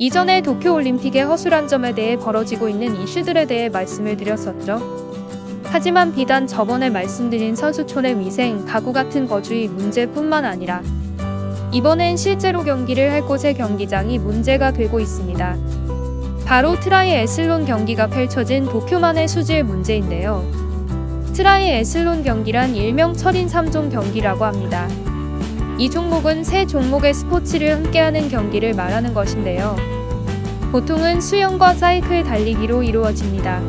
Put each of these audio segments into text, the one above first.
이전에 도쿄올림픽의 허술한 점에 대해 벌어지고 있는 이슈들에 대해 말씀을 드렸었죠. 하지만 비단 저번에 말씀드린 선수촌의 위생, 가구 같은 거주의 문제뿐만 아니라 이번엔 실제로 경기를 할 곳의 경기장이 문제가 되고 있습니다. 바로 트라이애슬론 경기가 펼쳐진 도쿄만의 수질 문제인데요. 트라이애슬론 경기란 일명 철인 3종 경기라고 합니다. 이 종목은 세 종목의 스포츠를 함께하는 경기를 말하는 것인데요. 보통은 수영과 사이클 달리기로 이루어집니다.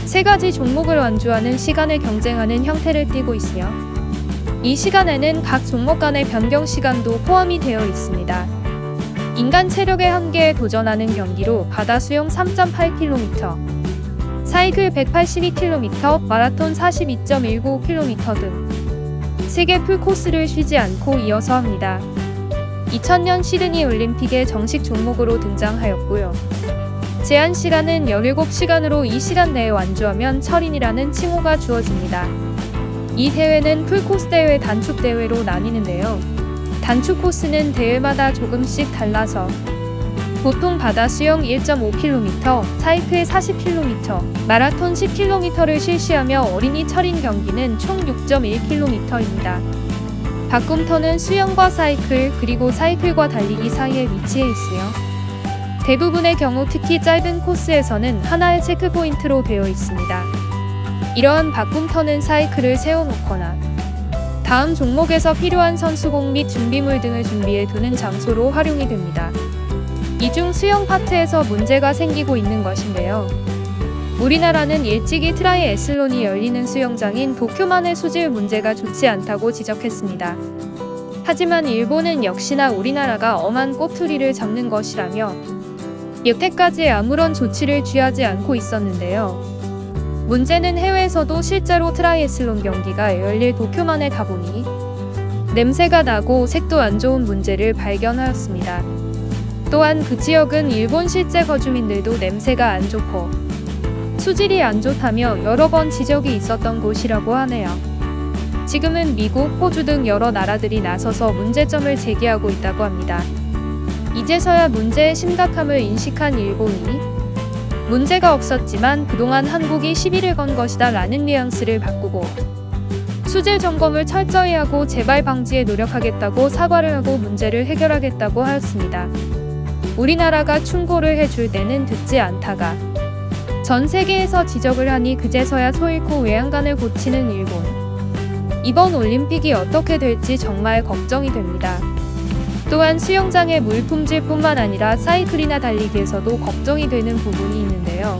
세 가지 종목을 완주하는 시간을 경쟁하는 형태를 띠고 있으며 이 시간에는 각 종목 간의 변경 시간도 포함이 되어 있습니다. 인간 체력의 한계에 도전하는 경기로 바다 수영 3.8km, 사이클 182km, 마라톤 42.19km 등 세계 풀코스를 쉬지 않고 이어서 합니다. 2000년 시드니 올림픽의 정식 종목으로 등장하였고요. 제한 시간은 17시간으로 이 시간 내에 완주하면 철인이라는 칭호가 주어집니다. 이 대회는 풀코스 대회, 단축 대회로 나뉘는데요. 단축 코스는 대회마다 조금씩 달라서 보통 바다 수영 1.5km, 사이클 40km, 마라톤 10km를 실시하며 어린이 철인 경기는 총 6.1km입니다. 바꿈터는 수영과 사이클 그리고 사이클과 달리기 사이에 위치해 있으며 대부분의 경우 특히 짧은 코스에서는 하나의 체크포인트로 되어 있습니다. 이러한 바꿈터는 사이클을 세워놓거나 다음 종목에서 필요한 선수복 및 준비물 등을 준비해 두는 장소로 활용이 됩니다. 이 중 수영 파트에서 문제가 생기고 있는 것인데요. 우리나라는 일찍이 트라이애슬론이 열리는 수영장인 도쿄만의 수질 문제가 좋지 않다고 지적했습니다. 하지만 일본은 역시나 우리나라가 엄한 꼬투리를 잡는 것이라며 여태까지 아무런 조치를 취하지 않고 있었는데요. 문제는 해외에서도 실제로 트라이애슬론 경기가 열릴 도쿄만에 가보니 냄새가 나고 색도 안 좋은 문제를 발견하였습니다. 또한 그 지역은 일본 실제 거주민들도 냄새가 안 좋고 수질이 안 좋다며 여러 번 지적이 있었던 곳이라고 하네요. 지금은 미국, 호주 등 여러 나라들이 나서서 문제점을 제기하고 있다고 합니다. 이제서야 문제의 심각함을 인식한 일본이 문제가 없었지만 그동안 한국이 시비를 건 것이다 라는 뉘앙스를 바꾸고 수질 점검을 철저히 하고 재발 방지에 노력하겠다고 사과를 하고 문제를 해결하겠다고 하였습니다. 우리나라가 충고를 해줄 때는 듣지 않다가 전 세계에서 지적을 하니 그제서야 소잃고 외양간을 고치는 일본. 이번 올림픽이 어떻게 될지 정말 걱정이 됩니다. 또한 수영장의 물 품질뿐만 아니라 사이클이나 달리기에서도 걱정이 되는 부분이 있는데요.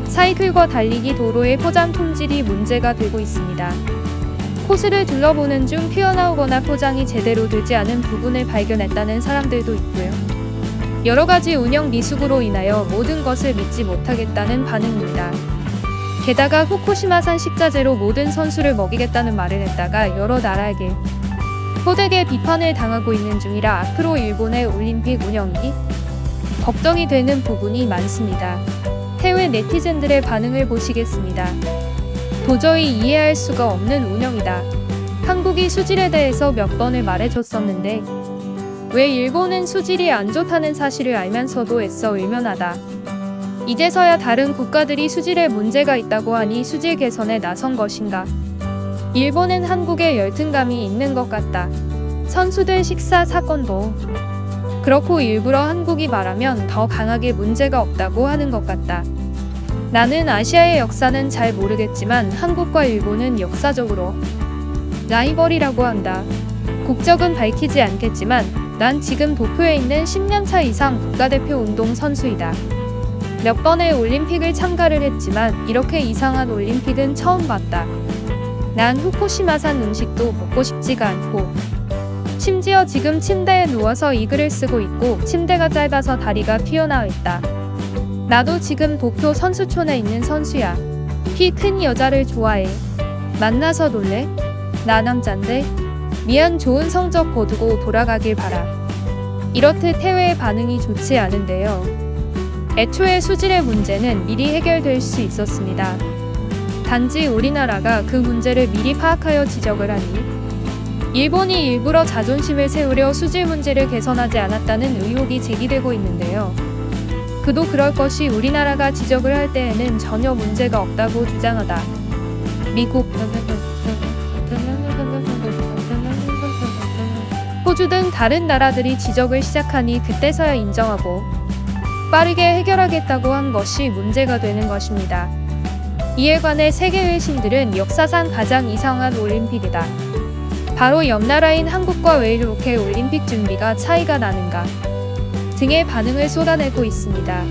사이클과 달리기 도로의 포장 품질이 문제가 되고 있습니다. 코스를 둘러보는 중 튀어나오거나 포장이 제대로 되지 않은 부분을 발견했다는 사람들도 있고요. 여러 가지 운영 미숙으로 인하여 모든 것을 믿지 못하겠다는 반응입니다. 게다가 후쿠시마산 식자재로 모든 선수를 먹이겠다는 말을 했다가 여러 나라에게 호되게 비판을 당하고 있는 중이라 앞으로 일본의 올림픽 운영이 걱정이 되는 부분이 많습니다. 해외 네티즌들의 반응을 보시겠습니다. 도저히 이해할 수가 없는 운영이다. 한국이 수질에 대해서 몇 번을 말해줬었는데 왜 일본은 수질이 안 좋다는 사실을 알면서도 애써 외면하다. 이제서야 다른 국가들이 수질에 문제가 있다고 하니 수질 개선에 나선 것인가. 일본은 한국에 열등감이 있는 것 같다. 선수들 식사 사건도 그렇고 일부러 한국이 말하면 더 강하게 문제가 없다고 하는 것 같다. 나는 아시아의 역사는 잘 모르겠지만 한국과 일본은 역사적으로 라이벌이라고 한다. 국적은 밝히지 않겠지만 난 지금 도쿄에 있는 10년차 이상 국가대표 운동 선수이다. 몇 번의 올림픽을 참가를 했지만 이렇게 이상한 올림픽은 처음 봤다. 난 후쿠시마산 음식도 먹고 싶지가 않고 심지어 지금 침대에 누워서 이 글을 쓰고 있고 침대가 짧아서 다리가 튀어나와 있다. 나도 지금 도쿄 선수촌에 있는 선수야. 키 큰 여자를 좋아해. 만나서 놀래? 나 남잔데? 미안 좋은 성적 거두고 돌아가길 바라. 이렇듯 해외의 반응이 좋지 않은데요. 애초에 수질의 문제는 미리 해결될 수 있었습니다. 단지 우리나라가 그 문제를 미리 파악하여 지적을 하니 일본이 일부러 자존심을 세우려 수질 문제를 개선하지 않았다는 의혹이 제기되고 있는데요. 그도 그럴 것이 우리나라가 지적을 할 때에는 전혀 문제가 없다고 주장하다. 미국, 호주 등 다른 나라들이 지적을 시작하니 그때서야 인정하고 빠르게 해결하겠다고 한 것이 문제가 되는 것입니다. 이에 관해 세계 외신들은 역사상 가장 이상한 올림픽이다. 바로 옆 나라인 한국과 왜 이렇게 올림픽 준비가 차이가 나는가 등의 반응을 쏟아내고 있습니다.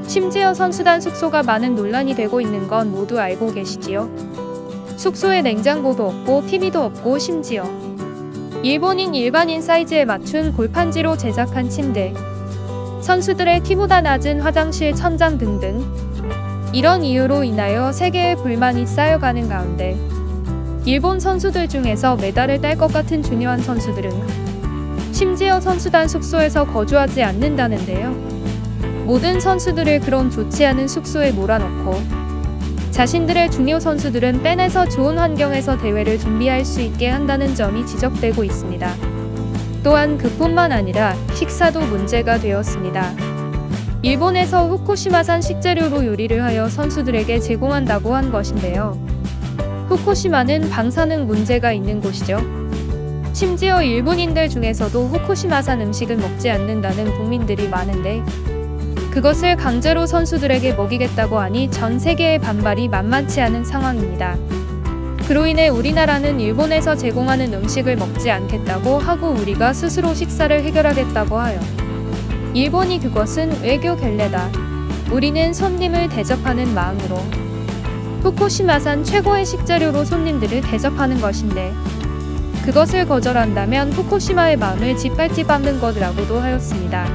심지어 선수단 숙소가 많은 논란이 되고 있는 건 모두 알고 계시지요? 숙소에 냉장고도 없고 TV도 없고 심지어 일본인 일반인 사이즈에 맞춘 골판지로 제작한 침대, 선수들의 키보다 낮은 화장실 천장 등등 이런 이유로 인하여 세계의 불만이 쌓여가는 가운데 일본 선수들 중에서 메달을 딸 것 같은 중요한 선수들은 심지어 선수단 숙소에서 거주하지 않는다는데요. 모든 선수들을 그런 좋지 않은 숙소에 몰아넣고 자신들의 중요 선수들은 빼내서 좋은 환경에서 대회를 준비할 수 있게 한다는 점이 지적되고 있습니다. 또한 그뿐만 아니라 식사도 문제가 되었습니다. 일본에서 후쿠시마산 식재료로 요리를 하여 선수들에게 제공한다고 한 것인데요. 후쿠시마는 방사능 문제가 있는 곳이죠. 심지어 일본인들 중에서도 후쿠시마산 음식을 먹지 않는다는 국민들이 많은데 그것을 강제로 선수들에게 먹이겠다고 하니 전 세계의 반발이 만만치 않은 상황입니다. 그로 인해 우리나라는 일본에서 제공하는 음식을 먹지 않겠다고 하고 우리가 스스로 식사를 해결하겠다고 하여 일본이 그것은 외교 결례다. 우리는 손님을 대접하는 마음으로 후쿠시마산 최고의 식재료로 손님들을 대접하는 것인데 그것을 거절한다면 후쿠시마의 마음을 짓밟지 밟는 것이라고도 하였습니다.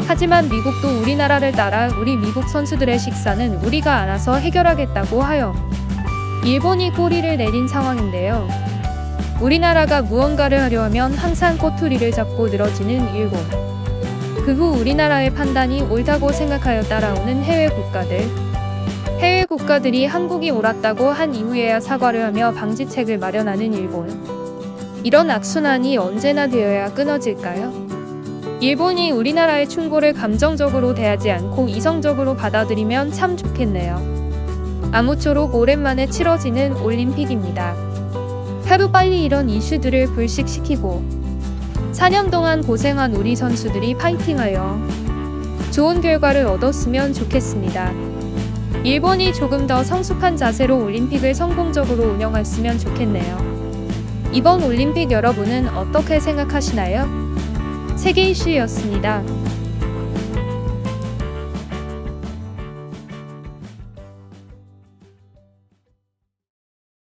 하지만 미국도 우리나라를 따라 우리 미국 선수들의 식사는 우리가 알아서 해결하겠다고 하여 일본이 꼬리를 내린 상황인데요. 우리나라가 무언가를 하려 하면 항상 꼬투리를 잡고 늘어지는 일본. 그 후 우리나라의 판단이 옳다고 생각하여 따라오는 해외 국가들이 한국이 옳았다고 한 이후에야 사과를 하며 방지책을 마련하는 일본. 이런 악순환이 언제나 되어야 끊어질까요? 일본이 우리나라의 충고를 감정적으로 대하지 않고 이성적으로 받아들이면 참 좋겠네요. 아무쪼록 오랜만에 치러지는 올림픽입니다. 하루빨리 이런 이슈들을 불식시키고 4년 동안 고생한 우리 선수들이 파이팅하여 좋은 결과를 얻었으면 좋겠습니다. 일본이 조금 더 성숙한 자세로 올림픽을 성공적으로 운영했으면 좋겠네요. 이번 올림픽 여러분은 어떻게 생각하시나요? 세계 이슈였습니다.